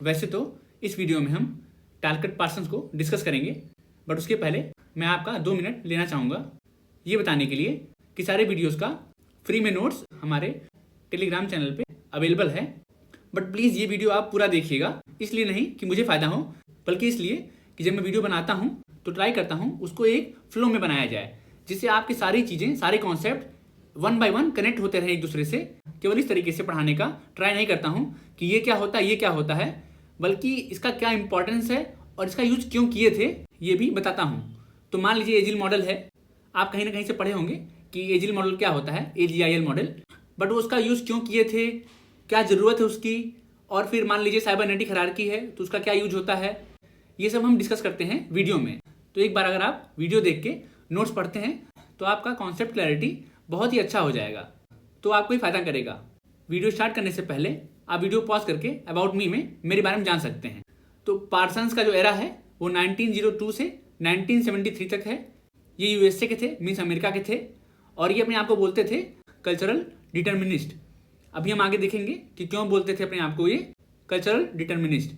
वैसे तो इस वीडियो में हम टारगेट पर्सन्स को डिस्कस करेंगे, बट उसके पहले मैं आपका 2 मिनट लेना चाहूँगा ये बताने के लिए कि सारे वीडियोस का फ्री में नोट्स हमारे टेलीग्राम चैनल पे अवेलेबल है। बट प्लीज़ ये वीडियो आप पूरा देखिएगा, इसलिए नहीं कि मुझे फ़ायदा हो, बल्कि इसलिए कि जब मैं वीडियो बनाता हूँ तो ट्राई करता हूँ उसको एक फ्लो में बनाया जाए, जिससे आपकी सारी चीज़ें, सारे कॉन्सेप्ट 1 बाय 1 कनेक्ट होते रहे एक दूसरे से। केवल इस तरीके से पढ़ाने का ट्राई नहीं करता हूँ कि ये क्या होता है, ये क्या होता है, बल्कि इसका क्या इंपॉर्टेंस है और इसका यूज क्यों किए थे ये भी बताता हूँ। तो मान लीजिए एजिल मॉडल है, आप कहीं ना कहीं से पढ़े होंगे कि एजिल मॉडल क्या होता है, AGIL मॉडल, बट वो उसका यूज़ क्यों किए थे, क्या ज़रूरत है उसकी, और फिर मान लीजिए साइबरनेटिक हायरार्की है तो उसका क्या यूज होता है, ये सब हम डिस्कस करते हैं वीडियो में। तो एक बार अगर आप वीडियो देख के नोट्स पढ़ते हैं तो आपका कॉन्सेप्ट क्लैरिटी बहुत ही अच्छा हो जाएगा, तो आपको ही फायदा करेगा। वीडियो स्टार्ट करने से पहले आप वीडियो पॉज करके अबाउट मी में मेरे बारे में जान सकते हैं। तो पार्सन्स का जो एरा है वो 1902 से 1973 तक है। ये USA के थे, मीन्स अमेरिका के थे, और ये अपने आप को बोलते थे कल्चरल डिटर्मिनिस्ट। अभी हम आगे देखेंगे कि क्यों बोलते थे अपने आप को ये कल्चरल डिटर्मिनिस्ट।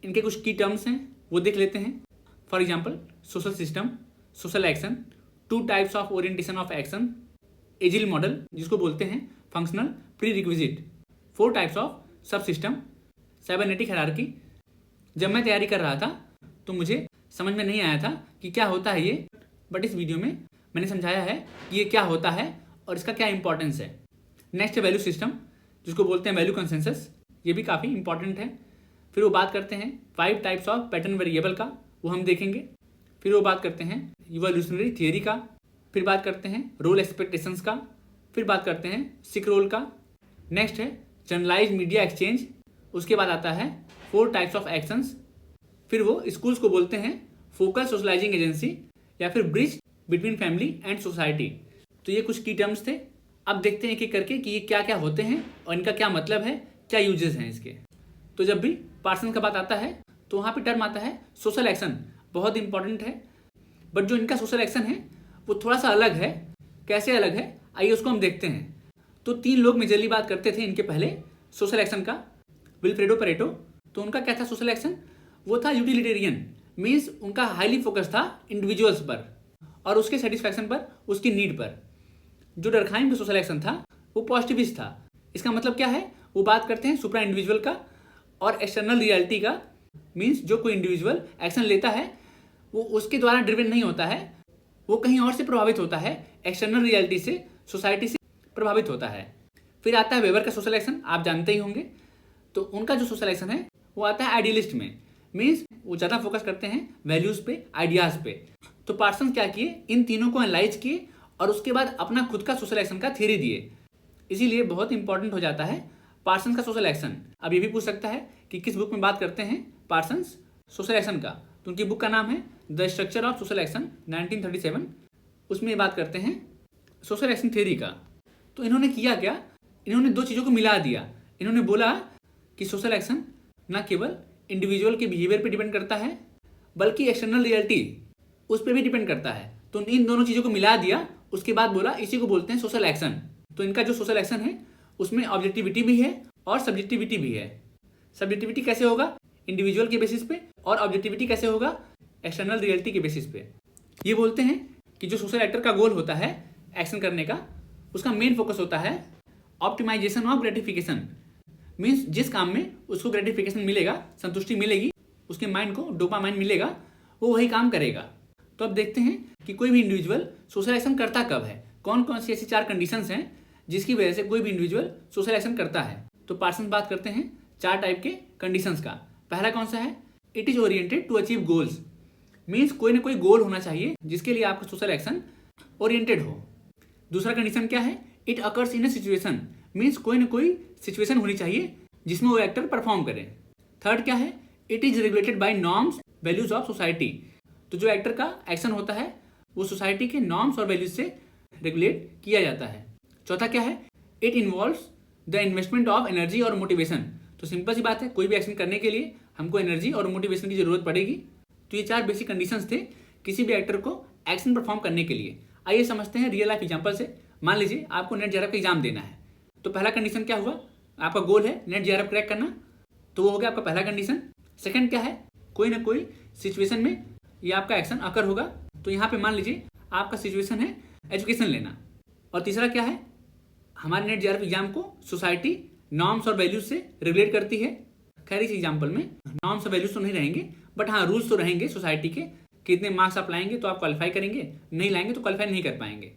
इनके कुछ की टर्म्स हैं वो देख लेते हैं। For example, social system, social action, 2 types of orientation of action, agile model जिसको बोलते हैं functional pre requisite, 4 types of सब सिस्टम, साइबरनेटिक हायरार्की। जब मैं तैयारी कर रहा था तो मुझे समझ में नहीं आया था कि क्या होता है ये, बट इस वीडियो में मैंने समझाया है कि ये क्या होता है और इसका क्या इंपॉर्टेंस है। नेक्स्ट है वैल्यू सिस्टम, जिसको बोलते हैं वैल्यू कंसेंसस, ये भी काफ़ी इंपॉर्टेंट है। फिर वो बात करते हैं 5 टाइप्स ऑफ पैटर्न वेरिएबल का, वो हम देखेंगे। फिर वो बात करते हैं इवोल्यूशनरी थियरी का, फिर बात करते हैं रोल एक्सपेक्टेशंस का, फिर बात करते हैं सिक रोल का। नेक्स्ट है जनरलाइज मीडिया एक्सचेंज, उसके बाद आता है 4 टाइप्स ऑफ एक्शंस। फिर वो स्कूल्स को बोलते हैं फोकल सोशलाइजिंग एजेंसी या फिर bridge between family and society. तो ये कुछ की टर्म्स थे। अब देखते हैं एक एक करके कि ये क्या क्या होते हैं और इनका क्या मतलब है, क्या यूजेस हैं इसके। तो जब भी पार्सन का बात आता है तो वहाँ पे टर्म आता है सोशल एक्शन, बहुत इंपॉर्टेंट है। बट जो इनका सोशल एक्शन है वो थोड़ा सा अलग है। कैसे अलग है, आइए उसको हम देखते हैं। तो 3 लोग मेजरली बात करते थे इनके पहले सोशल एक्शन का। विल्फ्रेडो पेरेटो, तो उनका क्या था सोशल एक्शन, वो था यूटिलिटेरियन, मीन्स उनका हाईली फोकस था इंडिविजुअल्स पर और उसके सेटिस्फैक्शन पर, उसकी नीड पर। जो डरखाइम का सोशल एक्शन था वो पॉजिटिविस्ट था। इसका मतलब क्या है, वो बात करते हैं सुप्रा इंडिविजुअल का और एक्सटर्नल रियलिटी का, मीन्स जो कोई इंडिविजुअल एक्शन लेता है वो उसके द्वारा ड्रिवन नहीं होता है, वो कहीं और से प्रभावित होता है, एक्सटर्नल रियलिटी से, सोसाइटी से प्रभावित होता है। फिर आता है वेबर का सोशल एक्शन, आप जानते ही होंगे। तो उनका जो सोशल एक्शन है वो आता है आइडियलिस्ट में, मीन्स वो ज़्यादा फोकस करते हैं वैल्यूज़ पे, आइडियाज़ पे। तो पार्सन क्या किए, इन तीनों को एनालाइज किए और उसके बाद अपना खुद का सोशल एक्शन का थ्योरी दिए। इसीलिए बहुत इंपॉर्टेंट हो जाता है पार्सन का सोशल एक्शन। अब ये भी पूछ सकता है कि किस बुक में बात करते हैं पार्सन सोशल एक्शन का, तो उनकी बुक का नाम है the structure of social action 1937। उसमें बात करते हैं सोशल एक्शन थ्योरी का। तो इन्होंने किया क्या, इन्होंने 2 चीज़ों को मिला दिया। इन्होंने बोला कि सोशल एक्शन न केवल इंडिविजुअल के बिहेवियर पे डिपेंड करता है बल्कि एक्सटर्नल रियलिटी उस पर भी डिपेंड करता है। तो इन दोनों चीज़ों को मिला दिया, उसके बाद बोला इसी को बोलते हैं सोशल एक्शन। तो इनका जो सोशल एक्शन है उसमें ऑब्जेक्टिविटी भी है और सब्जेक्टिविटी भी है। सब्जेक्टिविटी कैसे होगा, इंडिविजुअल के बेसिस पे, और ऑब्जेक्टिविटी कैसे होगा, एक्सटर्नल रियलिटी के बेसिस पे। ये बोलते हैं कि जो सोशल एक्टर का गोल होता है एक्शन करने का, उसका मेन फोकस होता है ऑप्टिमाइजेशन ऑफ ग्रेटिफिकेशन, मीन्स जिस काम में उसको ग्रेटिफिकेशन मिलेगा, संतुष्टि मिलेगी, उसके माइंड को डोपामाइन मिलेगा, वो वही काम करेगा। तो अब देखते हैं कि कोई भी इंडिविजुअल सोशल एक्शन करता कब है, कौन कौन सी ऐसी 4 कंडीशंस हैं जिसकी वजह से कोई भी इंडिविजुअल सोशल एक्शन करता है। तो पार्सन बात करते हैं 4 टाइप के कंडीशंस का। पहला कौन सा है, it is oriented to achieve goals, means कोई ना कोई गोल होना चाहिए जिसके लिए आपका सोशल एक्शन ओरिएंटेड हो। दूसरा कंडीशन क्या है, it occurs in a situation, means कोई ना कोई सिचुएशन होनी चाहिए जिसमें वो एक्टर परफॉर्म करे। थर्ड क्या है, it is regulated by norms values of society, तो जो एक्टर का एक्शन होता है वो सोसाइटी के नॉर्म्स और वैल्यूज से रेगुलेट किया जाता है। चौथा क्या है, it involves the investment of energy और मोटिवेशन, तो सिंपल सी बात है, कोई भी एक्शन करने के लिए हमको एनर्जी और मोटिवेशन की जरूरत पड़ेगी। तो ये 4 बेसिक कंडीशंस थे किसी भी एक्टर को एक्शन परफॉर्म करने के लिए। आइए समझते हैं रियल लाइफ एग्जांपल से। मान लीजिए आपको नेट जेआरएफ का एग्जाम देना है, तो पहला कंडीशन क्या हुआ, आपका गोल है नेट जेआरएफ क्रैक करना, तो वो हो गया आपका पहला कंडीशन। सेकंड क्या है, कोई ना कोई सिचुएशन में ये आपका एक्शन अकर होगा। तो यहाँ पे मान लीजिए आपका सिचुएशन है एजुकेशन लेना। और तीसरा क्या है, हमारे नेट जेआरएफ एग्जाम को सोसाइटी नॉर्म्स और वैल्यूज से रेगुलेट करती है। खैर इस एग्जाम्पल में नॉर्म्स और वैल्यूज तो नहीं रहेंगे, बट हाँ रूल्स तो रहेंगे सोसाइटी के। कितने मार्क्स आप लाएंगे तो आप क्वालिफाई करेंगे, नहीं लाएंगे तो क्वालिफाई नहीं कर पाएंगे।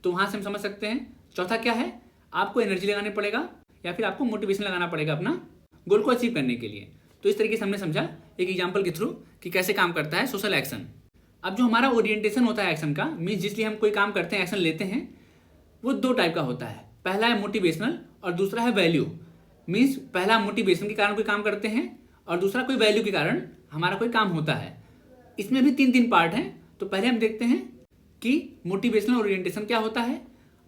तो वहाँ से हम समझ सकते हैं। चौथा क्या है, आपको एनर्जी लगाने पड़ेगा या फिर आपको मोटिवेशन लगाना पड़ेगा अपना गोल को अचीव करने के लिए। तो इस तरीके से हमने समझा एक एग्जाम्पल के थ्रू कि कैसे काम करता है सोशल एक्शन। अब जो हमारा ओरिएंटेशन होता है एक्शन का, मीन्स जिसलिए हम कोई काम करते हैं, एक्शन लेते हैं, वो दो टाइप का होता है। पहला है मोटिवेशनल और दूसरा है वैल्यू। मीन्स पहला मोटिवेशन के कारण कोई काम करते हैं और दूसरा कोई वैल्यू के कारण हमारा कोई काम होता है। इसमें भी तीन तीन पार्ट हैं। तो पहले हम देखते हैं कि मोटिवेशनल ओरिएंटेशन क्या होता है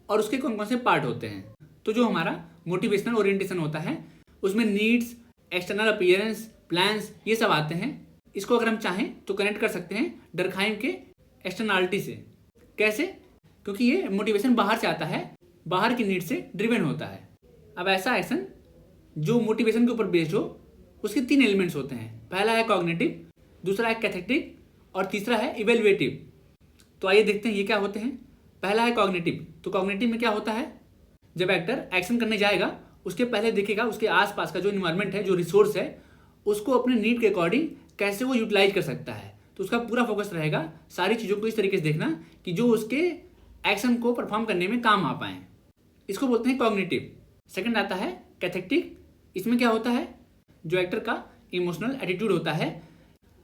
और उसके कौन कौन से पार्ट होते हैं। तो जो हमारा मोटिवेशनल ओरिएंटेशन होता है उसमें नीड्स, एक्सटर्नल अपीयरेंस, प्लान्स ये सब आते हैं। इसको अगर हम चाहें तो कनेक्ट कर सकते हैं डर्कहाइम के एक्सटर्नलिटी से। कैसे? क्योंकि ये मोटिवेशन बाहर से आता है, बाहर की नीड से ड्रिवन होता है। अब ऐसा एक्शन जो मोटिवेशन के ऊपर बेस्ड हो, उसके तीन एलिमेंट्स होते हैं। पहला है कॉग्निटिव, दूसरा है कैथेटिक और तीसरा है इवेल्युएटिव। तो आइए देखते हैं ये क्या होते हैं। पहला है कॉग्निटिव। तो कॉग्निटिव में क्या होता है, जब एक्टर एक्शन करने जाएगा उसके पहले देखेगा उसके आसपास का जो इन्वायरमेंट है, जो रिसोर्स है, उसको अपने नीड के अकॉर्डिंग कैसे वो यूटिलाइज कर सकता है। तो उसका पूरा फोकस रहेगा सारी चीज़ों को इस तरीके से देखना कि जो उसके एक्शन को परफॉर्म करने में काम आ पाए। इसको बोलते हैं कॉग्निटिव। सेकंड आता है कैथेटिक। इसमें क्या होता है, जो एक्टर का इमोशनल एटीट्यूड होता है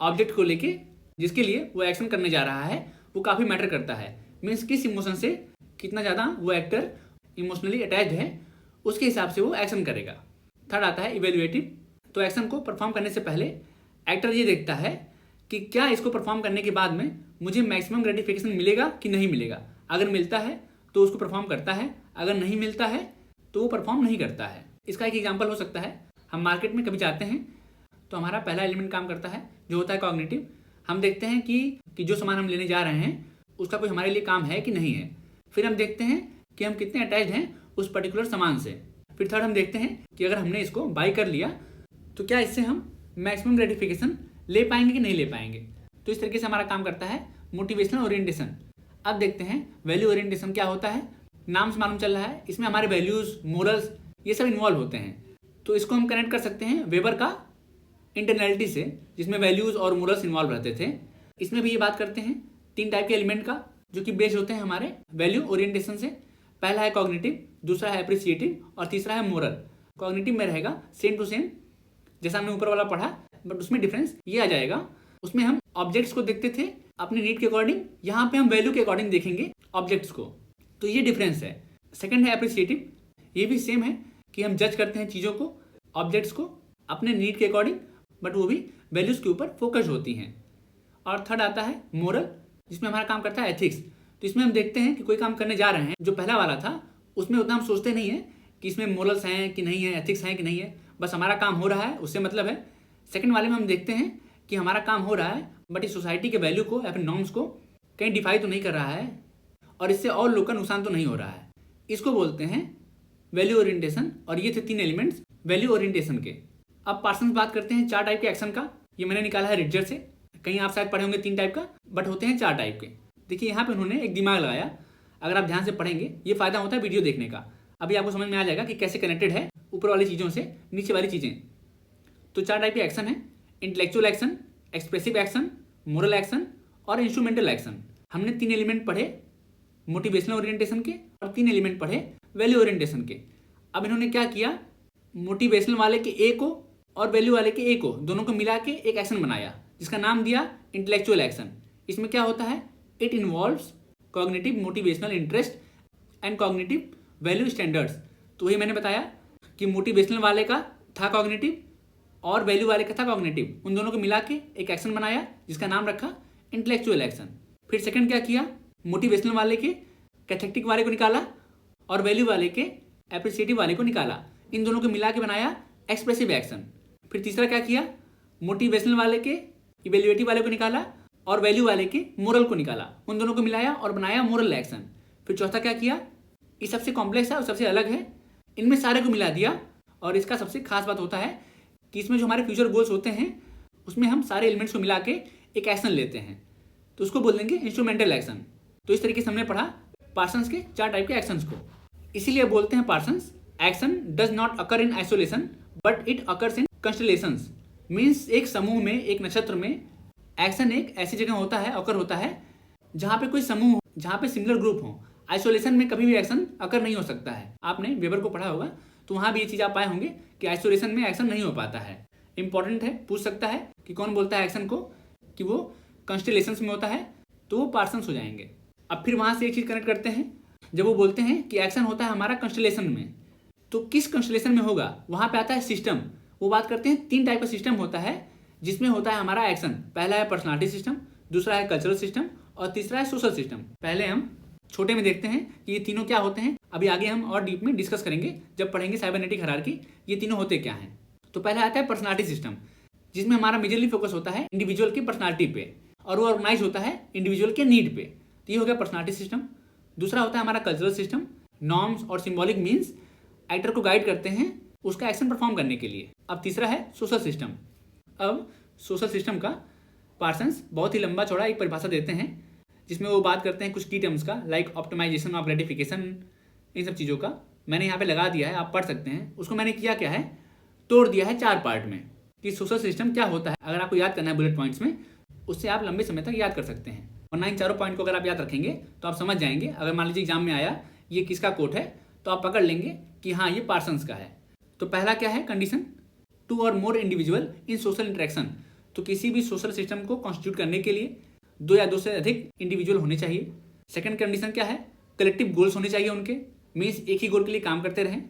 ऑब्जेक्ट को लेके, जिसके लिए वो एक्शन करने जा रहा है, वो काफ़ी मैटर करता है। मीन्स किस इमोशन से कितना ज़्यादा वो एक्टर इमोशनली अटैच्ड है, उसके हिसाब से वो एक्शन करेगा। थर्ड आता है इवेल्युएटिव। तो एक्शन को परफॉर्म करने से पहले एक्टर ये देखता है कि क्या इसको परफॉर्म करने के बाद में मुझे मैक्सिमम ग्रेटिफिकेशन मिलेगा कि नहीं मिलेगा। अगर मिलता है तो उसको परफॉर्म करता है, अगर नहीं मिलता है तो वो परफॉर्म नहीं करता है। इसका एक एग्जाम्पल हो सकता है, हम मार्केट में कभी जाते हैं तो हमारा पहला एलिमेंट काम करता है जो होता है कॉग्निटिव। हम देखते हैं कि जो सामान हम लेने जा रहे हैं उसका कोई हमारे लिए काम है कि नहीं है। फिर हम देखते हैं कि हम कितने अटैच्ड हैं उस पर्टिकुलर सामान से। फिर थर्ड हम देखते हैं कि अगर हमने इसको बाई कर लिया तो क्या इससे हम मैक्सिमम ग्रेटिफिकेशन ले पाएंगे कि नहीं ले पाएंगे। तो इस तरीके से हमारा काम करता है मोटिवेशनल ओरिएंटेशन। अब देखते हैं वैल्यू ओरिएंटेशन क्या होता है। नाम से मालूम चल रहा है इसमें हमारे वैल्यूज, मोरल्स ये सब इन्वॉल्व होते हैं। तो इसको हम कनेक्ट कर सकते हैं वेबर का इंटरनलिटी से, जिसमें वैल्यूज और मोरल्स इन्वॉल्व रहते थे। इसमें भी ये बात करते हैं तीन टाइप के एलिमेंट का जो कि बेस्ड होते हैं हमारे वैल्यू ओरिएंटेशन से। पहला है कॉग्निटिव, दूसरा है एप्रिसिएटिव और तीसरा है मोरल। कॉग्निटिव में रहेगा सेम टू सेम जैसा हमने ऊपर वाला पढ़ा, बट उसमें डिफरेंस ये आ जाएगा, उसमें हम ऑब्जेक्ट्स को देखते थे अपने नीड के अकॉर्डिंग, यहाँ पे हम वैल्यू के अकॉर्डिंग देखेंगे ऑब्जेक्ट्स को। तो ये डिफरेंस है। सेकंड है एप्रिसिएटिव। ये भी सेम है कि हम जज करते हैं चीज़ों को, ऑब्जेक्ट्स को अपने नीड के अकॉर्डिंग, बट वो भी वैल्यूज़ के ऊपर फोकस होती हैं। और थर्ड आता है मोरल, जिसमें हमारा काम करता है एथिक्स। तो इसमें हम देखते हैं कि कोई काम करने जा रहे हैं, जो पहला वाला था उसमें उतना हम सोचते नहीं है कि इसमें मोरल्स हैं कि नहीं है, एथिक्स हैं कि नहीं है, बस हमारा काम हो रहा है उससे मतलब है। सेकंड वाले में हम देखते हैं कि हमारा काम हो रहा है बट इस सोसाइटी के वैल्यू को या फिर नॉर्म्स को कहीं डिफाई तो नहीं कर रहा है और इससे और लोग का नुकसान तो नहीं हो रहा है। इसको बोलते हैं वैल्यू ओरिएंटेशन। और ये थे तीन एलिमेंट्स वैल्यू ओरिएंटेशन के। अब पार्सन्स बात करते हैं 4 टाइप के एक्शन का। ये मैंने निकाला है रिडजर से, कहीं आप शायद पढ़े होंगे 3 टाइप का, बट होते हैं 4 टाइप के। देखिए यहाँ पे उन्होंने एक दिमाग लगाया, अगर आप ध्यान से पढ़ेंगे ये फायदा होता है वीडियो देखने का। अभी आपको समझ में आ जाएगा कि कैसे कनेक्टेड है ऊपर वाली चीज़ों से नीचे वाली चीज़ें। तो 4 टाइप के एक्शन है, intellectual action, expressive action, moral action और इंस्ट्रूमेंटल एक्शन। हमने 3 एलिमेंट पढ़े मोटिवेशनल ओरिएंटेशन के और 3 एलिमेंट पढ़े वैल्यू ओरिएंटेशन के। अब इन्होंने क्या किया, मोटिवेशनल वाले के ए को और वैल्यू वाले के ए को दोनों को मिला के एक एक्शन बनाया जिसका नाम दिया इंटेलेक्चुअल एक्शन। इसमें क्या होता है, it involves cognitive motivational interest and cognitive value standards. तो वही मैंने बताया कि मोटिवेशनल वाले का था कॉग्निटिव और वैल्यू वाले का था कॉग्निटिव, उन दोनों को मिला के एक एक्शन बनाया जिसका नाम रखा इंटेलेक्चुअल एक्शन। फिर सेकंड क्या किया, मोटिवेशनल वाले के कैथेटिक वाले को निकाला और वैल्यू वाले के एप्रिसिएटिव वाले को निकाला, इन दोनों को मिला के बनाया एक्सप्रेसिव एक्शन। फिर तीसरा क्या किया, मोटिवेशनल वाले के इवेल्युएटिव वाले को निकाला और वैल्यू वाले के मोरल को निकाला, उन दोनों को मिलाया और बनाया मोरल एक्शन। फिर चौथा क्या किया, ये सबसे कॉम्प्लेक्स है और सबसे अलग है, इनमें सारे को मिला दिया। और इसका सबसे खास बात होता है कि इसमें जो हमारे फ्यूचर गोल्स होते हैं उसमें हम सारे एलिमेंट्स को मिला के एक एक्शन लेते हैं, तो उसको बोल देंगे इंस्ट्रूमेंटल एक्शन। तो इस तरीके से हमने पढ़ा पार्सन्स के 4 टाइप के एक्शंस को। इसीलिए बोलते हैं Parsons action does not occur in isolation but it occurs in constellations. Means एक समूह में, एक नक्षत्र में एक्शन एक ऐसी जगह होता है, अकर होता है जहाँ पे कोई समूह हो, जहाँ पे सिमिलर ग्रुप हो। आइसोलेशन में कभी भी एक्शन अकर नहीं हो सकता है। आपने वेबर को पढ़ा होगा तो वहाँ भी ये चीज़ आप पाए होंगे कि आइसोलेशन में एक्शन नहीं हो पाता है। इंपॉर्टेंट है, पूछ सकता है कि कौन बोलता है एक्शन को कि वो कंस्टलेशंस में होता है, तो वो पार्सन्स हो जाएंगे। अब फिर वहाँ से एक चीज़ कनेक्ट करते हैं, जब वो बोलते हैं कि एक्शन होता है हमारा कंस्टलेशन में, तो किस कंस्टलेशन में होगा, वहाँ पे आता है सिस्टम। वो बात करते हैं 3 टाइप का सिस्टम होता है जिसमें होता है हमारा एक्शन। पहला है पर्सनालिटी सिस्टम, दूसरा है कल्चरल सिस्टम और तीसरा है सोशल सिस्टम। पहले हम छोटे में देखते हैं कि ये तीनों क्या होते हैं। अभी आगे हम और डीप में डिस्कस करेंगे जब पढ़ेंगे साइबरनेटिक हायरार्की, ये तीनों होते क्या हैं। तो पहले आता है पर्सनालिटी सिस्टम, जिसमें हमारा मेजरली फोकस होता है इंडिविजुअल की पर्सनालिटी पे और वो ऑर्गेनाइज होता है इंडिविजुअल के नीड पे। तो ये हो गया पर्सनालिटी सिस्टम। दूसरा होता है हमारा कल्चरल सिस्टम, नॉर्म्स और सिंबॉलिक मीन्स एक्टर को गाइड करते हैं उसका एक्शन परफॉर्म करने के लिए। अब तीसरा है सोशल सिस्टम। अब सोशल सिस्टम का पार्सन्स बहुत ही लंबा चौड़ा एक परिभाषा देते हैं जिसमें वो बात करते हैं कुछ की टर्म्स का, लाइक ऑप्टिमाइजेशन ऑफ ग्रेटिफिकेशन, इन सब चीज़ों का। मैंने यहाँ पे लगा दिया है, आप पढ़ सकते हैं। उसको मैंने किया क्या है, तोड़ दिया है 4 पार्ट में कि सोशल सिस्टम क्या होता है। अगर आपको याद करना है बुलेट पॉइंट्स में, उससे आप लंबे समय तक याद कर सकते हैं। वरना इन चारों पॉइंट को अगर आप याद रखेंगे तो आप समझ जाएंगे। अगर मान लीजिए एग्जाम में आया ये किसका कोट है तो आप पकड़ लेंगे कि हाँ ये पार्सन्स का है। तो पहला क्या है, कंडीशन 2 और more individual in social interaction. तो किसी भी सोशल सिस्टम को कॉन्स्टिट्यूट करने के लिए 2 या 2 से अधिक इंडिविजुअल होने चाहिए। सेकंड कंडीशन क्या है, कलेक्टिव गोल्स होने चाहिए उनके, मीन्स एक ही गोल के लिए काम करते रहें।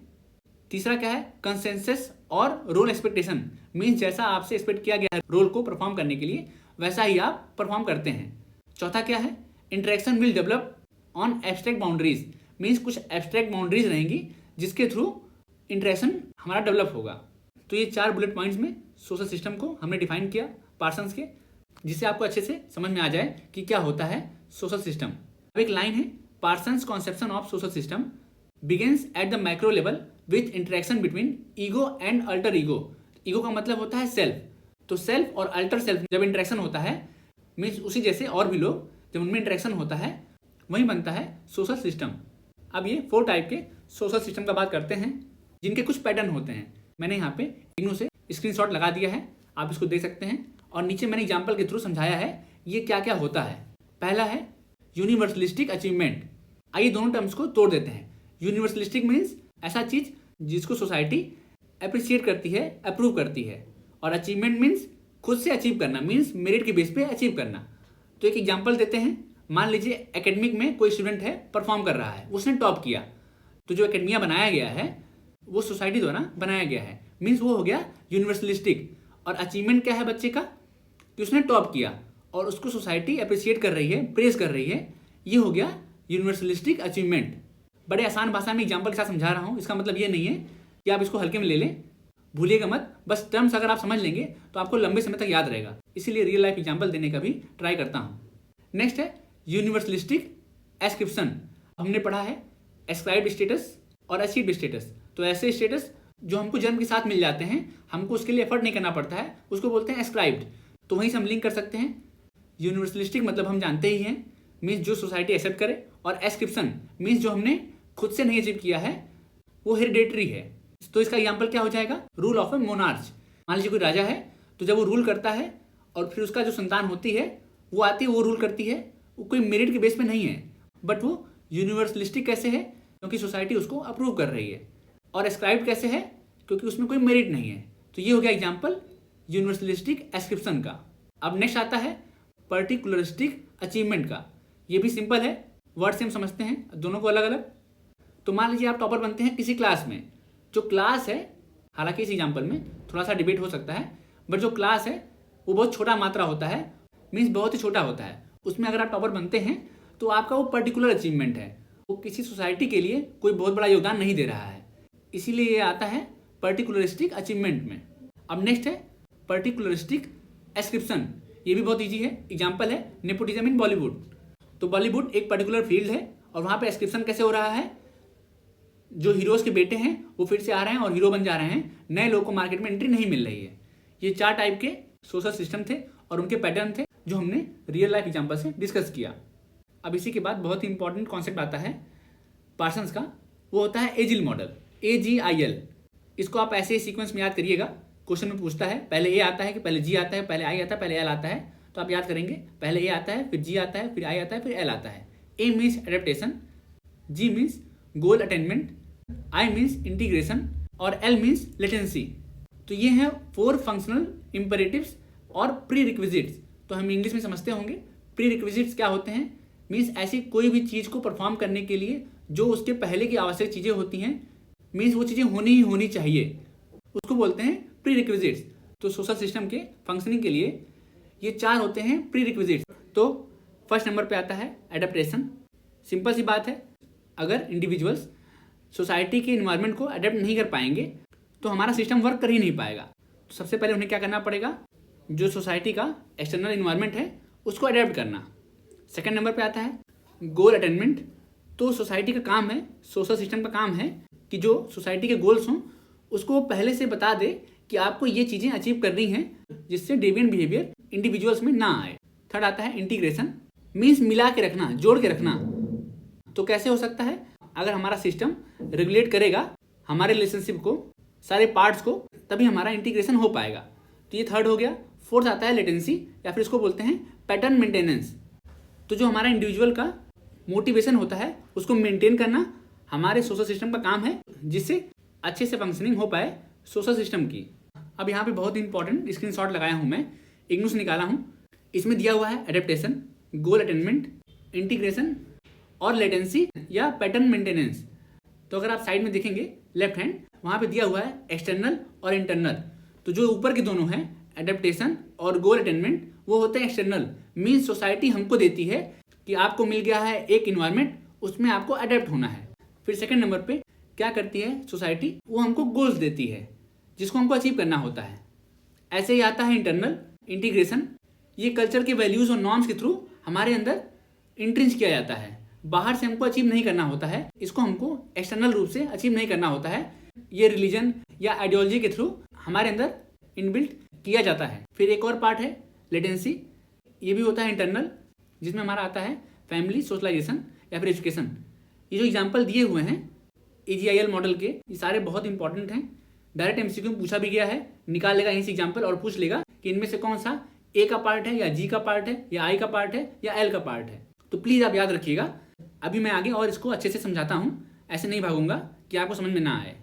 तीसरा क्या है, कंसेंसस और रोल एक्सपेक्टेशन, मीन्स जैसा आपसे एक्सपेक्ट किया गया है रोल को परफॉर्म करने के लिए वैसा ही आप परफॉर्म करते हैं। चौथा क्या है, interaction will develop on abstract boundaries, means कुछ एब्स्ट्रैक्ट बाउंड्रीज रहेंगी जिसके थ्रू इंटरेक्शन हमारा डेवलप होगा। तो ये 4 बुलेट पॉइंट्स में सोशल सिस्टम को हमने डिफाइन किया पार्सन्स के, जिससे आपको अच्छे से समझ में आ जाए कि क्या होता है सोशल सिस्टम। अब एक लाइन है, Parsons conception of social system begins at the micro level with interaction between ego and alter ego. Ego का मतलब होता है सेल्फ, तो सेल्फ और अल्टर सेल्फ जब इंटरेक्शन होता है मीन्स उसी जैसे और भी लोग जब उनमें इंटरेक्शन होता है वही बनता है सोशल सिस्टम। अब ये 4 टाइप के सोशल सिस्टम का बात करते हैं जिनके कुछ पैटर्न होते हैं। मैंने यहाँ पे इग्नू से स्क्रीनशॉट लगा दिया है, आप इसको देख सकते हैं और नीचे मैंने एग्जाम्पल के थ्रू समझाया है ये क्या क्या होता है। पहला है यूनिवर्सलिस्टिक अचीवमेंट। आइए दोनों टर्म्स को तोड़ देते हैं। यूनिवर्सलिस्टिक मीन्स ऐसा चीज जिसको सोसाइटी अप्रिशिएट करती है, अप्रूव करती है, और अचीवमेंट मीन्स खुद से अचीव करना, मीन्स मेरिट के बेस पे अचीव करना। तो एक एग्जाम्पल देते हैं, मान लीजिए एकेडमिक में कोई स्टूडेंट है, परफॉर्म कर रहा है, उसने टॉप किया, तो जो एकेडमिया बनाया गया है वो सोसाइटी द्वारा बनाया गया है, मीन्स वो हो गया यूनिवर्सलिस्टिक। और अचीवमेंट क्या है बच्चे का, कि उसने टॉप किया और उसको सोसाइटी अप्रिशिएट कर रही है, प्रेज कर रही है, ये हो गया यूनिवर्सलिस्टिक अचीवमेंट। बड़े आसान भाषा में एग्जाम्पल के साथ समझा रहा हूँ, इसका मतलब ये नहीं है कि आप इसको हल्के में ले लें, भूलिएगा मत। बस टर्म्स अगर आप समझ लेंगे तो आपको लंबे समय तक याद रहेगा, इसीलिए रियल लाइफ एग्जाम्पल देने का भी ट्राई करता हूँ। नेक्स्ट है यूनिवर्सलिस्टिक एस्क्रिप्शन। हमने पढ़ा है एस्क्राइब्ड स्टेटस और अचीव्ड स्टेटस। तो ऐसे स्टेटस जो हमको जन्म के साथ मिल जाते हैं, हमको उसके लिए एफर्ट नहीं करना पड़ता है, उसको बोलते हैं एस्क्राइब्ड। तो वहीं से हम लिंक कर सकते हैं। यूनिवर्सलिस्टिक मतलब हम जानते ही हैं, मीन्स जो सोसाइटी एक्सेप्ट करे, और एस्क्रिप्शन मीन्स जो हमने खुद से नहीं अचीव किया है वो हेरिडेटरी है। तो इसका एग्जाम्पल क्या हो जाएगा, रूल ऑफ ए मोनार्च। मान लीजिए कोई राजा है, तो जब वो रूल करता है और फिर उसका जो संतान होती है वो आती है, वो रूल करती है, वो कोई मेरिट के बेस पे नहीं है, बट वो यूनिवर्सलिस्टिक कैसे है, क्योंकि सोसाइटी उसको अप्रूव कर रही है। और एस्क्राइब्ड कैसे है, क्योंकि उसमें कोई मेरिट नहीं है। तो ये हो गया एग्जाम्पल यूनिवर्सलिस्टिक एस्क्रिप्शन का। अब नेक्स्ट आता है पर्टिकुलरिस्टिक अचीवमेंट का। ये भी सिंपल है, वर्ड से हम समझते हैं दोनों को अलग अलग। तो मान लीजिए आप टॉपर बनते हैं किसी क्लास में, जो क्लास है, हालांकि इस एग्जाम्पल में थोड़ा सा डिबेट हो सकता है, बट जो क्लास है वो बहुत छोटा मात्रा होता है, मीन्स बहुत ही छोटा होता है। उसमें अगर आप टॉपर बनते हैं तो आपका वो पर्टिकुलर अचीवमेंट है, वो किसी सोसाइटी के लिए कोई बहुत बड़ा योगदान नहीं दे रहा है, इसीलिए ये आता है पर्टिकुलरिस्टिक अचीवमेंट में। अब नेक्स्ट है पर्टिकुलरिस्टिक एस्क्रिप्शन। ये भी बहुत ईजी है, एग्जाम्पल है नेपोटिज्म इन बॉलीवुड। तो बॉलीवुड एक पर्टिकुलर फील्ड है और वहाँ पे एस्क्रिप्शन कैसे हो रहा है, जो हीरोज के बेटे हैं वो फिर से आ रहे हैं और हीरो बन जा रहे हैं, नए लोगों को मार्केट में एंट्री नहीं मिल रही है। ये 4 टाइप के सोशल सिस्टम थे और उनके पैटर्न थे जो हमने रियल लाइफ एग्जाम्पल से डिस्कस किया। अब इसी के बाद बहुत ही इंपॉर्टेंट कॉन्सेप्ट आता है पार्सन्स का, वो होता है एजिल मॉडल, AGIL। इसको आप ऐसे सीक्वेंस में याद करिएगा। क्वेश्चन में पूछता है पहले ए आता है कि पहले जी आता है, पहले आई आता है, पहले एल आता है, तो आप याद करेंगे पहले ए आता है, फिर जी आता है, फिर आई आता है, फिर एल आता है। A means adaptation, G means goal attainment, I means integration और एल मीन्स लेटेंसी। तो ये हैं 4 फंक्शनल इंपेरेटिव्स और प्री रिक्विजिट्स। तो हम इंग्लिश में समझते होंगे प्री रिक्विजिट्स क्या होते हैं, मीन्स ऐसी कोई भी चीज़ को परफॉर्म करने के लिए जो उसके पहले की आवश्यक चीज़ें होती हैं, मीन्स वो चीज़ें होनी ही होनी चाहिए, उसको बोलते हैं प्री रिक्विजिट्स। तो सोशल सिस्टम के फंक्शनिंग के लिए ये 4 होते हैं प्री रिक्विजिट्स। तो फर्स्ट नंबर पे आता है एडेप्टेशन। सिंपल सी बात है, अगर इंडिविजुअल्स सोसाइटी के इन्वायरमेंट को अडेप्ट नहीं कर पाएंगे तो हमारा सिस्टम वर्क कर ही नहीं पाएगा। तो सबसे पहले उन्हें क्या करना पड़ेगा, जो सोसाइटी का एक्सटर्नल इन्वायरमेंट है उसको अडेप्ट करना। सेकेंड नंबर पे आता है गोल अटेनमेंट। तो सोसाइटी का काम है, सोशल सिस्टम का काम है कि जो सोसाइटी के गोल्स हों उसको पहले से बता दे कि आपको ये चीज़ें अचीव करनी हैं जिससे डेविएंट बिहेवियर इंडिविजुअल्स में ना आए। थर्ड आता है इंटीग्रेशन, मीन्स मिला के रखना, जोड़ के रखना। तो कैसे हो सकता है, अगर हमारा सिस्टम रेगुलेट करेगा हमारे रिलेशनशिप को, सारे पार्ट्स को, तभी हमारा इंटीग्रेशन हो पाएगा। तो ये थर्ड हो गया। फोर्थ आता है लेटेंसी, या फिर इसको बोलते हैं पैटर्न मेंटेनेंस। तो जो हमारा इंडिविजुअल का मोटिवेशन होता है उसको मेंटेन करना हमारे सोशल सिस्टम का काम है, जिससे अच्छे से फंक्शनिंग हो पाए सोशल सिस्टम की। अब यहाँ पे बहुत इंपॉर्टेंट स्क्रीनशॉट लगाया हूँ मैं, इग्नू से निकाला हूँ। इसमें दिया हुआ है एडेप्टेशन, गोल अटेनमेंट, इंटीग्रेशन और लेटेंसी या पैटर्न मेंटेनेंस। तो अगर आप साइड में देखेंगे लेफ्ट हैंड, वहाँ पे दिया हुआ है एक्सटर्नल और इंटरनल। तो जो ऊपर के दोनों हैं एडेप्टेशन और गोल अटेनमेंट, वो होते हैं एक्सटर्नल, मीन्स सोसाइटी हमको देती है कि आपको मिल गया है एक इन्वायरमेंट, उसमें आपको अडेप्ट होना है। फिर सेकंड नंबर पे क्या करती है सोसाइटी, वो हमको गोल्स देती है जिसको हमको अचीव करना होता है। ऐसे ही आता है इंटरनल इंटीग्रेशन। ये कल्चर के वैल्यूज और नॉर्म्स के थ्रू हमारे अंदर इंट्रिंच किया जाता है, बाहर से हमको अचीव नहीं करना होता है, इसको हमको एक्सटर्नल रूप से अचीव नहीं करना होता है। ये रिलीजन या आइडियोलॉजी के थ्रू हमारे अंदर इनबिल्ट किया जाता है। फिर एक और पार्ट है लेटेंसी, ये भी होता है इंटरनल, जिसमें हमारा आता है फैमिली, सोशलाइजेशन या फिर एजुकेशन। ये जो एग्जाम्पल दिए हुए हैं AGIL मॉडल के, ये सारे बहुत इंपॉर्टेंट हैं। डायरेक्ट MCQ में पूछा भी गया है, निकाल लेगा इसी एग्जाम्पल और पूछ लेगा कि इनमें से कौन सा A का पार्ट है या G का पार्ट है या I का पार्ट है या L का पार्ट है। तो प्लीज़ आप याद रखिएगा। अभी मैं आगे और इसको अच्छे से समझाता हूँ, ऐसे नहीं भागूंगा कि आपको समझ में ना आए।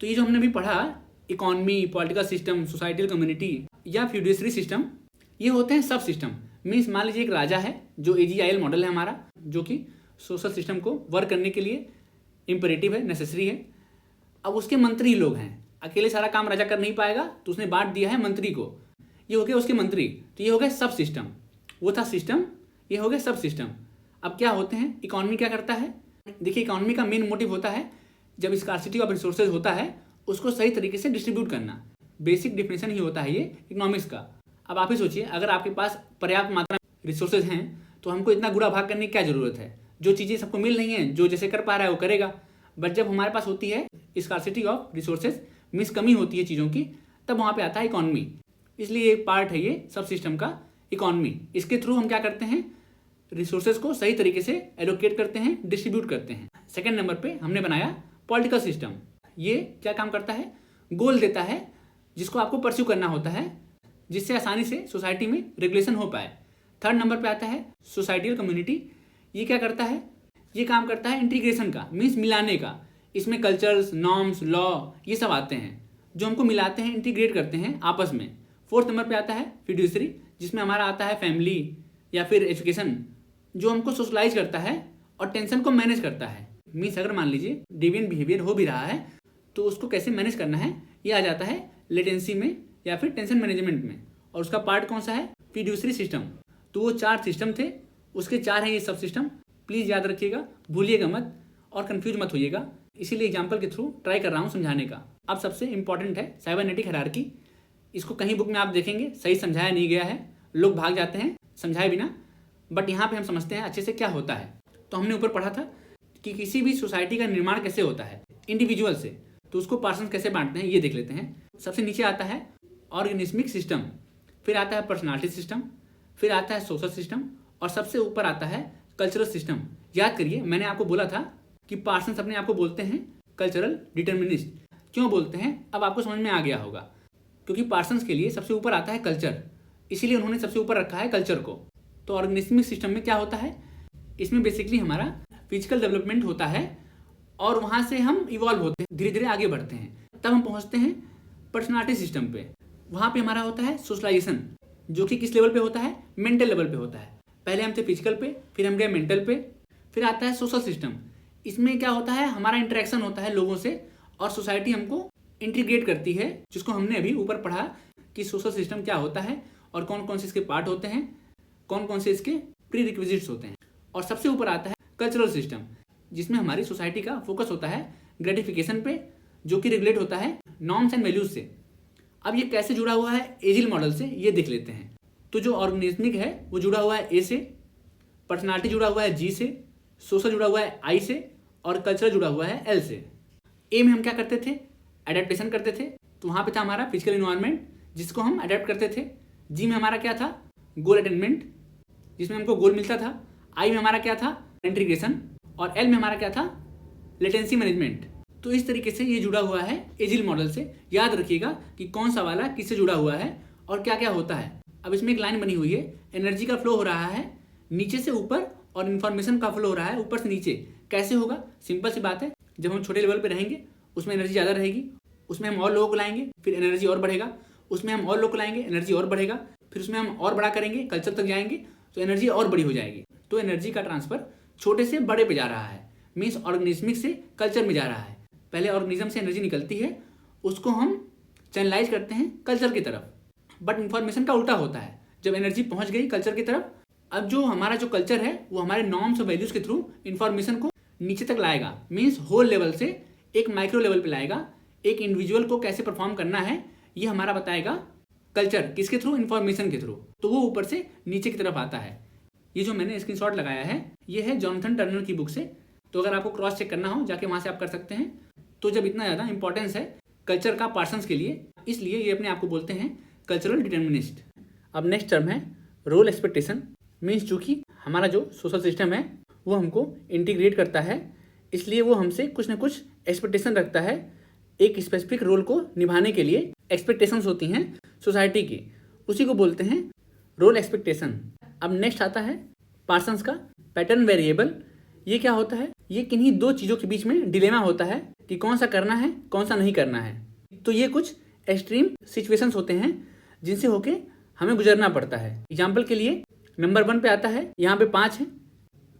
तो ये जो हमने अभी पढ़ा, economy, political system, societal community या फ्यूडिशरी सिस्टम, ये होते हैं सब सिस्टम। मीन्स मान लीजिए एक राजा है, जो AGIL मॉडल है हमारा, जो कि सोशल सिस्टम को वर्क करने के लिए इंपेरेटिव है, नेसेसरी है। अब उसके मंत्री लोग हैं, अकेले सारा काम राजा कर नहीं पाएगा, तो उसने बांट दिया है मंत्री को, ये हो गए उसके मंत्री। तो ये हो गए सब सिस्टम, वो था सिस्टम, ये हो गए सब सिस्टम। अब क्या होते हैं, इकोनॉमी क्या करता है, देखिए इकोनॉमी का मेन मोटिव होता है जब स्कार्सिटी ऑफ रिसोर्सेज होता है उसको सही तरीके से डिस्ट्रीब्यूट करना। बेसिक डिफिनेशन ही होता है ये इकोनॉमिक्स का। अब आप ही सोचिए, अगर आपके पास पर्याप्त मात्रा में रिसोर्सेज हैं तो हमको इतना गुड़ा भाग करने की क्या जरूरत है। जो चीज़ें सबको मिल रही हैं, जो जैसे कर पा रहा है वो करेगा। बट जब हमारे पास होती है स्कार्सिटी ऑफ रिसोर्सेज, मीन्स कमी होती है चीज़ों की, तब वहाँ पे आता है इकोनॉमी। इसलिए एक पार्ट है ये सब सिस्टम का, इकोनॉमी। इसके थ्रू हम क्या करते हैं, रिसोर्सेज को सही तरीके से एलोकेट करते हैं, डिस्ट्रीब्यूट करते हैं। सेकेंड नंबर पे हमने बनाया पॉलिटिकल सिस्टम। ये क्या काम करता है, गोल देता है जिसको आपको परस्यू करना होता है, जिससे आसानी से सोसाइटी में रेगुलेशन हो पाए। थर्ड नंबर पे आता है सोसाइटल कम्युनिटी। ये क्या करता है, ये काम करता है इंटीग्रेशन का, मीन्स मिलाने का। इसमें कल्चर्स, नॉर्म्स, लॉ ये सब आते हैं जो हमको मिलाते हैं, इंटीग्रेट करते हैं आपस में। फोर्थ नंबर पे आता है फ्यूडिशरी, जिसमें हमारा आता है फैमिली या फिर एजुकेशन, जो हमको सोशलाइज करता है और टेंशन को मैनेज करता है। मीन्स अगर मान लीजिए डेविएंट बिहेवियर हो भी रहा है तो उसको कैसे मैनेज करना है, ये आ जाता है लेटेंसी में या फिर टेंशन मैनेजमेंट में। और उसका पार्ट कौन सा है, फ्यूडिशरी सिस्टम। तो वो 4 सिस्टम थे, उसके 4 हैं ये सब सिस्टम। प्लीज़ याद रखिएगा, भूलिएगा मत और कंफ्यूज मत होइएगा। इसीलिए एग्जाम्पल के थ्रू ट्राई कर रहा हूँ समझाने का। अब सबसे इंपॉर्टेंट है साइबरनेटिक हायरार्की। इसको कहीं बुक में आप देखेंगे सही समझाया नहीं गया है, लोग भाग जाते हैं समझाए बिना, बट यहाँ पे हम समझते हैं अच्छे से क्या होता है। तो हमने ऊपर पढ़ा था कि किसी भी सोसाइटी का निर्माण कैसे होता है। इंडिविजुअल से। तो उसको पार्सन्स कैसे बांटते हैं ये देख लेते हैं। सबसे नीचे आता है ऑर्गेनिस्मिक सिस्टम, फिर आता है पर्सनालिटी सिस्टम, फिर आता है सोशल सिस्टम और सबसे ऊपर आता है कल्चरल सिस्टम। याद करिए मैंने आपको बोला था कि पार्सन्स अपने आप को बोलते हैं कल्चरल डिटर्मिनिस्ट। क्यों बोलते हैं अब आपको समझ में आ गया होगा, क्योंकि पार्सन्स के लिए सबसे ऊपर आता है कल्चर, इसीलिए उन्होंने सबसे ऊपर रखा है कल्चर को। तो ऑर्गेनिस्मिक सिस्टम में क्या होता है, इसमें बेसिकली हमारा फिजिकल डेवलपमेंट होता है और वहाँ से हम इवॉल्व होते हैं, धीरे धीरे आगे बढ़ते हैं। तब हम पहुँचते हैं पर्सनालिटी सिस्टम पे। वहाँ पे हमारा होता है सोशलाइजेशन, जो कि किस लेवल पे होता है, मेंटल लेवल पे होता है। पहले हम थे फिजिकल पे, फिर हम गए मेंटल पे, फिर आता है सोशल सिस्टम। इसमें क्या होता है, हमारा इंटरेक्शन होता है लोगों से और सोसाइटी हमको इंटीग्रेट करती है, जिसको हमने अभी ऊपर पढ़ा कि सोशल सिस्टम क्या होता है और कौन कौन से इसके पार्ट होते हैं, कौन कौन से इसके प्री रिक्विजिट्स होते हैं। और सबसे ऊपर आता है कल्चरल सिस्टम, जिसमें हमारी सोसाइटी का फोकस होता है ग्रेटिफिकेशन पे, जो कि रेगुलेट होता है नॉर्म्स एंड वैल्यूज से। अब ये कैसे जुड़ा हुआ है एजिल मॉडल से, ये देख लेते हैं। तो जो ऑर्गेनिज्मिक है वो जुड़ा हुआ है ए से, पर्सनालिटी जुड़ा हुआ है जी से, सोशल जुड़ा हुआ है आई से और कल्चरल जुड़ा हुआ है एल से। ए में हम क्या करते थे, एडेप्टेशन करते थे, तो वहाँ पे था हमारा फिजिकल इन्वायरमेंट जिसको हम अडेप्ट करते थे। जी में हमारा क्या था, गोल अटेनमेंट, जिसमें हमको गोल मिलता था। आई में हमारा क्या था, इंटीग्रेशन, और एल में हमारा क्या था, लेटेंसी मैनेजमेंट। तो इस तरीके से ये जुड़ा हुआ है एजिल मॉडल से। याद रखिएगा कि कौन सा वाला किससे जुड़ा हुआ है और क्या क्या होता है। अब इसमें एक लाइन बनी हुई है, एनर्जी का फ्लो हो रहा है नीचे से ऊपर और इन्फॉर्मेशन का फ्लो हो रहा है ऊपर से नीचे। कैसे होगा, सिंपल सी बात है, जब हम छोटे लेवल पे रहेंगे उसमें एनर्जी ज़्यादा रहेगी, उसमें हम और लोगों को लाएंगे फिर एनर्जी और बढ़ेगा, उसमें हम और लोग को लाएंगे एनर्जी और बढ़ेगा, फिर उसमें हम और बड़ा करेंगे, कल्चर तक जाएंगे तो एनर्जी और बड़ी हो जाएगी। तो एनर्जी का ट्रांसफर छोटे से बड़े पे जा रहा है, मीन्स ऑर्गेनिज्मिक से कल्चर में जा रहा है। पहले ऑर्गेनिज्म से एनर्जी निकलती है, उसको हम चैनलाइज करते हैं कल्चर की तरफ, बट इंफॉर्मेशन का उल्टा होता है। जब एनर्जी पहुंच गई कल्चर की तरफ, अब जो हमारा जो कल्चर है वो हमारे नॉर्म्स और वैल्यूज के थ्रू इंफॉर्मेशन को नीचे तक लाएगा, मीन्स होल लेवल से एक माइक्रो लेवल पे लाएगा। एक इंडिविजुअल को कैसे परफॉर्म करना है ये हमारा बताएगा कल्चर, किसके थ्रू, इंफॉर्मेशन के थ्रू। तो वो ऊपर से नीचे की तरफ आता है। ये जो मैंने स्क्रीनशॉट लगाया है ये है जॉनथन टर्नर की बुक से, तो अगर आपको क्रॉस चेक करना हो जाके वहाँ से आप कर सकते हैं। तो जब इतना ज़्यादा इंपॉर्टेंस है कल्चर का पार्सन्स के लिए, इसलिए ये अपने आप को बोलते हैं कल्चरल डिटर्मिनिस्ट। अब नेक्स्ट टर्म है रोल एक्सपेक्टेशन, मीन्स चूँकि हमारा जो सोशल सिस्टम है वो हमको इंटीग्रेट करता है, इसलिए वो हमसे कुछ ना कुछ एक्सपेक्टेशन रखता है। एक स्पेसिफिक रोल को निभाने के लिए एक्सपेक्टेशंस होती हैं सोसाइटी की, उसी को बोलते हैं रोल एक्सपेक्टेशन। अब नेक्स्ट आता है पार्सन्स का पैटर्न वेरिएबल। ये क्या होता है, ये किन्हीं दो चीज़ों के बीच में डिलेमा होता है कि कौन सा करना है कौन सा नहीं करना है। तो ये कुछ एक्सट्रीम सिचुएशंस होते हैं जिनसे होके हमें गुजरना पड़ता है। एग्जाम्पल के लिए नंबर 1 पे आता है, यहाँ पे 5 है।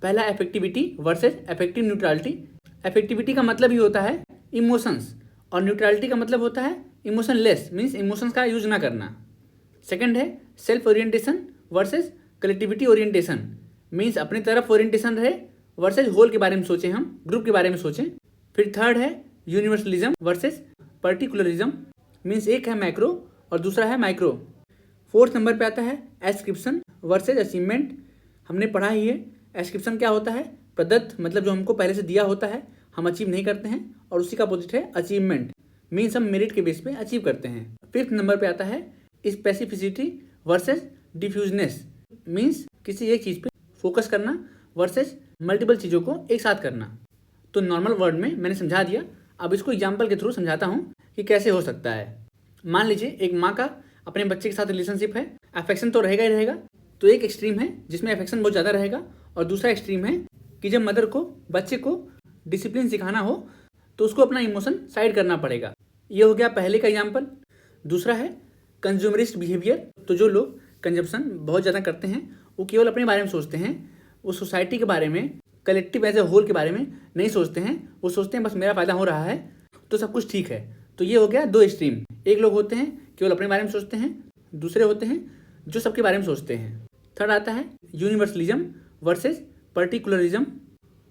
पहला effectivity versus effective neutrality. Effectivity का मतलब ही होता है इमोशंस और न्यूट्रलिटी का मतलब होता है इमोशन लेस, मीन्स इमोशंस का यूज ना करना। सेकंड है self orientation versus collectivity orientation, means अपनी तरफ ओरिएंटेशन रहे वर्सेस होल के बारे में सोचें, हम ग्रुप के बारे में सोचें। फिर थर्ड है यूनिवर्सलिज्म वर्सेस पर्टिकुलरिज्म, मीन्स एक है मैक्रो और दूसरा है माइक्रो। फोर्थ नंबर पे आता है एस्क्रिप्शन वर्सेस अचीवमेंट। हमने पढ़ा ही है एस्क्रिप्शन क्या होता है, प्रदत्त, मतलब जो हमको पहले से दिया होता है हम अचीव नहीं करते हैं, और उसी का अपोजिट है अचीवमेंट, मीन्स हम मेरिट के बेस पे अचीव करते हैं। फिफ्थ नंबर पे आता है स्पेसिफिसिटी वर्सेस डिफ्यूजनेस, मीन्स किसी एक चीज़ पे फोकस करना वर्सेस मल्टीपल चीज़ों को एक साथ करना। तो नॉर्मल वर्ड में मैंने समझा दिया, अब इसको एग्जाम्पल के थ्रू समझाता हूँ कि कैसे हो सकता है। मान लीजिए एक माँ का अपने बच्चे के साथ रिलेशनशिप है, अफेक्शन तो रहेगा ही रहेगा। तो एक एक्सट्रीम है जिसमें अफेक्शन बहुत ज़्यादा रहेगा, और दूसरा एक्सट्रीम है कि जब मदर को बच्चे को डिसिप्लिन सिखाना हो तो उसको अपना इमोशन साइड करना पड़ेगा। ये हो गया पहले का एग्जाम्पल। दूसरा है कंज्यूमरिस्ट बिहेवियर। तो जो लोग कंजप्शन बहुत ज़्यादा करते हैं वो केवल अपने बारे में सोचते हैं, वो सोसाइटी के बारे में, कलेक्टिव एज ए होल के बारे में नहीं सोचते हैं। वो सोचते हैं बस मेरा फ़ायदा हो रहा है तो सब कुछ ठीक है। तो ये हो गया दो एक्सट्रीम। एक लोग होते हैं केवल अपने बारे में सोचते हैं, दूसरे होते हैं जो सबके बारे में सोचते हैं। थर्ड आता है यूनिवर्सलिज्म वर्सेस पर्टिकुलरिज्म।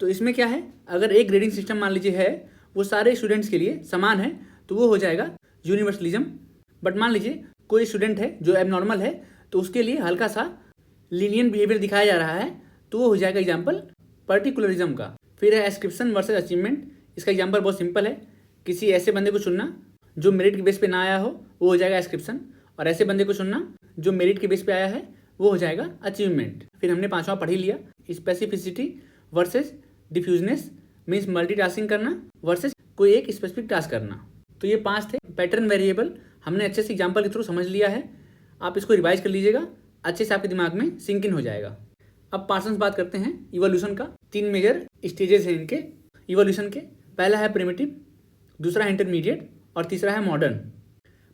तो इसमें क्या है, अगर एक ग्रेडिंग सिस्टम मान लीजिए है वो सारे स्टूडेंट्स के लिए समान है तो वो हो जाएगा यूनिवर्सलिज्म। बट मान लीजिए कोई स्टूडेंट है जो एबनॉर्मल है तो उसके लिए हल्का सा लीनियंट बिहेवियर दिखाया जा रहा है तो वो हो जाएगा एग्जाम्पल पर्टिकुलरिज्म का। फिर है एस्क्रिप्शन वर्सेस अचीवमेंट। इसका एग्जाम्पल बहुत सिंपल है, किसी ऐसे बंदे को चुनना जो मेरिट के बेस पे ना आया हो, वो हो जाएगा एस्क्रिप्शन, और ऐसे बंदे को चुनना जो मेरिट के बेस पे आया है, वो हो जाएगा अचीवमेंट। फिर हमने पांचवा पढ़ ही लिया, स्पेसिफिसिटी वर्सेस डिफ्यूजनेस, मीन्स मल्टीटास्किंग करना वर्सेस कोई एक स्पेसिफिक टास्क करना। तो ये 5 थे पैटर्न वेरिएबल, हमने अच्छे से एग्जाम्पल के थ्रू समझ लिया है। आप इसको रिवाइज कर लीजिएगा, अच्छे से आपके दिमाग में सिंक इन हो जाएगा। अब पार्सन्स बात करते हैं इवोल्यूशन का। 3 मेजर स्टेजेस हैं इनके इवोल्यूशन के। पहला है प्रिमिटिव, दूसरा है इंटरमीडिएट और तीसरा है मॉडर्न।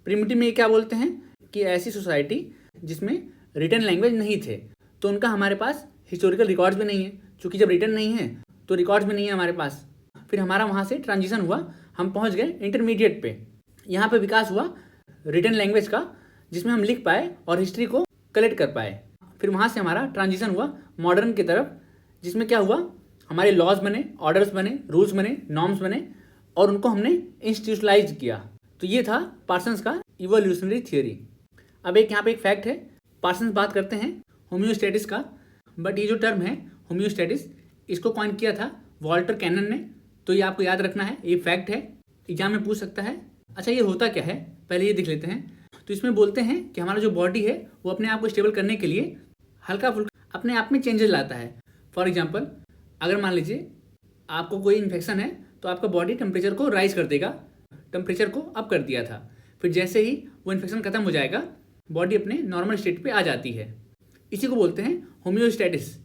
प्रिमिटिव में ये क्या बोलते हैं कि ऐसी सोसाइटी जिसमें रिटन लैंग्वेज नहीं थे, तो उनका हमारे पास हिस्टोरिकल रिकॉर्ड्स भी नहीं है, क्योंकि जब रिटन नहीं है तो रिकॉर्ड्स भी नहीं है हमारे पास। फिर हमारा वहाँ से ट्रांजिशन हुआ, हम पहुँच गए इंटरमीडिएट पे। यहाँ पे विकास हुआ रिटन लैंग्वेज का, जिसमें हम लिख पाए और हिस्ट्री को कलेक्ट कर पाए। फिर वहाँ से हमारा ट्रांजिशन हुआ मॉडर्न की तरफ, जिसमें क्या हुआ, हमारे लॉज बने, ऑर्डर्स बने, रूल्स बने, नॉर्म्स बने और उनको हमने इंस्टीट्यूशनलाइज किया। तो ये था पार्सन्स का इवोल्यूशनरी थियोरी। अब एक यहाँ पे एक फैक्ट है, पार्सन्स बात करते हैं होम्योस्टैटिस का, बट ये जो टर्म है होम्योस्टैटिस, इसको कॉइन किया था वॉल्टर कैनन ने। तो ये आपको याद रखना है, ये फैक्ट है, एग्जाम में पूछ सकता है। अच्छा, ये होता क्या है, पहले ये देख लेते हैं। तो इसमें बोलते हैं कि हमारा जो बॉडी है वो अपने आप को स्टेबल करने के लिए हल्का फुल्का अपने आप में चेंजेस लाता है। फॉर एग्जांपल, अगर मान लीजिए आपको कोई इन्फेक्शन है तो आपका बॉडी टेम्परेचर को राइज कर देगा, टेम्परेचर को अप कर दिया था। फिर जैसे ही वो इन्फेक्शन खत्म हो जाएगा, बॉडी अपने नॉर्मल स्टेट पे आ जाती है। इसी को बोलते हैं होम्योस्टैटिस,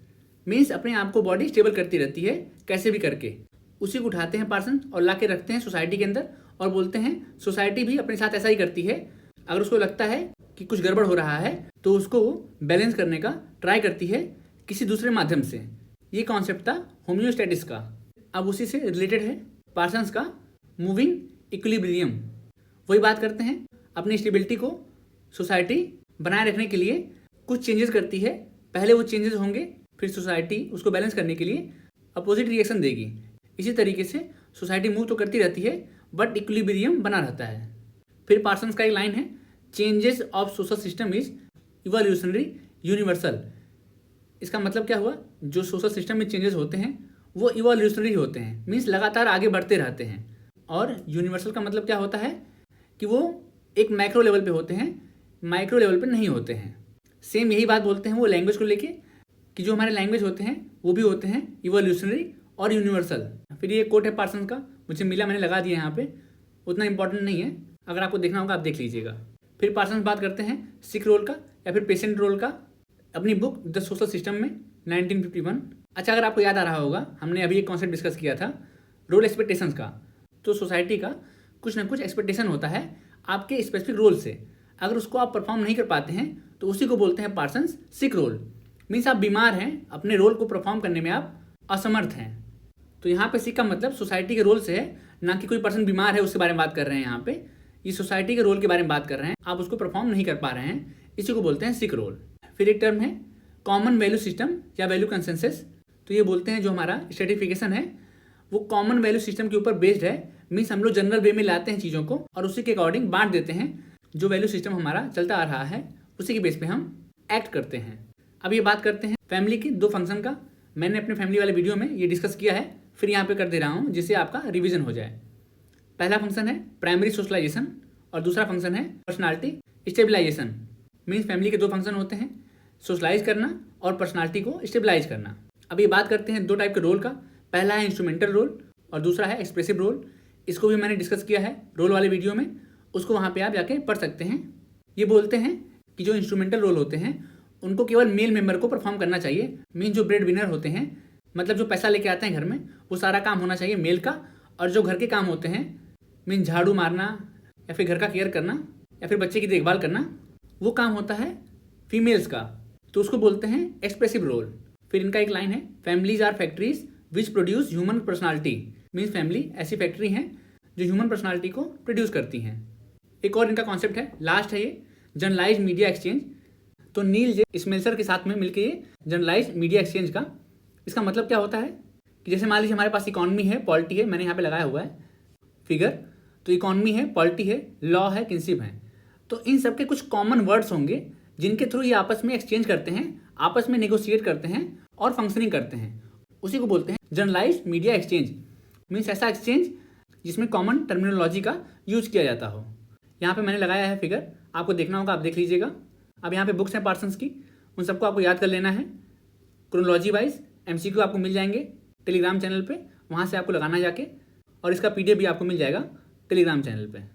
मीन्स अपने आप को बॉडी स्टेबल करती रहती है कैसे भी करके। उसी को उठाते हैं पार्सन और ला के रखते हैं सोसाइटी के अंदर और बोलते हैं सोसाइटी भी अपने साथ ऐसा ही करती है। अगर उसको लगता है कि कुछ गड़बड़ हो रहा है तो उसको बैलेंस करने का ट्राई करती है किसी दूसरे माध्यम से। ये कॉन्सेप्ट था होम्योस्टैटिस का। अब उसी से रिलेटेड है पार्सन्स का मूविंग इक्विलिब्रियम। वही बात करते हैं, अपनी स्टेबिलिटी को सोसाइटी बनाए रखने के लिए कुछ चेंजेस करती है। पहले वो चेंजेस होंगे, फिर सोसाइटी उसको बैलेंस करने के लिए अपोजिट रिएक्शन देगी। इसी तरीके से सोसाइटी मूव तो करती रहती है बट इक्विलिब्रियम बना रहता है। फिर पार्सन्स का एक लाइन है, changes of social system is evolutionary universal. इसका मतलब क्या हुआ, जो सोशल सिस्टम में चेंजेस होते हैं वो इवोल्यूशनरी होते हैं, मीन्स लगातार आगे बढ़ते रहते हैं। और यूनिवर्सल का मतलब क्या होता है कि वो एक मैक्रो लेवल पे होते हैं, माइक्रो लेवल पे नहीं होते हैं। सेम यही बात बोलते हैं वो लैंग्वेज को लेके, कि जो हमारे लैंग्वेज होते हैं वो भी होते हैं इवोल्यूशनरी और यूनिवर्सल। फिर ये कोट है पार्सन्स का, मुझे मिला, मैंने लगा दिया यहाँ पे, उतना इंपॉर्टेंट नहीं है, अगर आपको देखना होगा आप देख लीजिएगा। फिर पार्सन्स बात करते हैं सिक रोल का या फिर पेशेंट रोल का, अपनी बुक द सोशल सिस्टम में 1951। अच्छा, अगर आपको याद आ रहा होगा, हमने अभी एक कॉन्सेप्ट डिस्कस किया था रोल एक्सपेक्टेशंस का। तो सोसाइटी का कुछ ना कुछ एक्सपेक्टेशन होता है आपके स्पेसिफिक रोल से, अगर उसको आप परफॉर्म नहीं कर पाते हैं तो उसी को बोलते हैं पार्सन्स सिक रोल। मीन्स आप बीमार हैं, अपने रोल को परफॉर्म करने में आप असमर्थ हैं। तो यहाँ पे सिक का मतलब सोसाइटी के रोल से है, ना कि कोई पर्सन बीमार है उसके बारे में बात कर रहे हैं। यहाँ पे ये सोसाइटी के रोल के बारे में बात कर रहे हैं, आप उसको परफॉर्म नहीं कर पा रहे हैं, इसी को बोलते हैं सिक रोल। फिर एक टर्म है कॉमन वैल्यू सिस्टम या वैल्यू कंसेंसस। तो ये बोलते हैं जो हमारा स्ट्रेटिफिकेशन है वो कॉमन वैल्यू सिस्टम के ऊपर बेस्ड है, मीन्स हम लोग जनरल वे में लाते हैं चीज़ों को और उसी के अकॉर्डिंग बांट देते हैं। जो वैल्यू सिस्टम हमारा चलता आ रहा है उसी के बेस पे हम एक्ट करते हैं। अब ये बात करते हैं फैमिली की 2 फंक्शन का। मैंने अपने फैमिली वाले वीडियो में ये डिस्कस किया है, फिर यहाँ पे कर दे रहा हूँ जिससे आपका रिवीजन हो जाए। पहला फंक्शन है प्राइमरी सोशलाइजेशन और दूसरा फंक्शन है पर्सनालिटी स्टेबलाइजेशन। मीन्स फैमिली के 2 फंक्शन होते हैं, सोशलाइज करना और पर्सनालिटी को स्टेबलाइज करना। अब ये बात करते हैं 2 टाइप के रोल का। पहला है इंस्ट्रूमेंटल रोल और दूसरा है एक्सप्रेसिव रोल। इसको भी मैंने डिस्कस किया है रोल वाले वीडियो में, उसको वहाँ पे आप जाके पढ़ सकते हैं। ये बोलते हैं कि जो इंस्ट्रूमेंटल रोल होते हैं उनको केवल मेल मेंबर को परफॉर्म करना चाहिए। मीन्स जो ब्रेड विनर होते हैं, मतलब जो पैसा लेके आते हैं घर में, वो सारा काम होना चाहिए मेल का। और जो घर के काम होते हैं, मीन्स झाड़ू मारना या फिर घर का केयर करना या फिर बच्चे की देखभाल करना, वो काम होता है फीमेल्स का। तो उसको बोलते हैं एक्सप्रेसिव रोल। फिर इनका एक लाइन है, families are factories which produce human personality. Means family ऐसी फैक्ट्री हैं जो ह्यूमन पर्सनालिटी को प्रोड्यूस करती हैं। एक और इनका कॉन्सेप्ट है, लास्ट है ये जनरलाइज मीडिया एक्सचेंज। तो नील जे स्मेल्सर के साथ में मिलकर ये जनरलाइज मीडिया एक्सचेंज का, इसका मतलब क्या होता है कि जैसे मान लीजिए हमारे पास इकॉनमी है, पॉलिटी है, मैंने यहाँ पे लगाया हुआ है फिगर। तो इकॉनमी है, पॉलिटी है, लॉ है, किनशिप है। तो इन सब के कुछ कॉमन वर्ड्स होंगे जिनके थ्रू ये आपस में एक्सचेंज करते हैं, आपस में नेगोशिएट करते हैं और फंक्शनिंग करते हैं। उसी को बोलते हैं जनरलाइज मीडिया एक्सचेंज। मीन्स ऐसा एक्सचेंज जिसमें कॉमन टर्मिनोलॉजी का यूज किया जाता हो। यहाँ पे मैंने लगाया है फिगर, आपको देखना होगा, आप देख लीजिएगा। अब यहाँ पे बुक्स हैं पार्सन्स की, उन सबको आपको याद कर लेना है। क्रोनोलॉजी वाइज MCQ आपको मिल जाएंगे टेलीग्राम चैनल पे, वहाँ से आपको लगाना जाके, और इसका PDF भी आपको मिल जाएगा टेलीग्राम चैनल पे।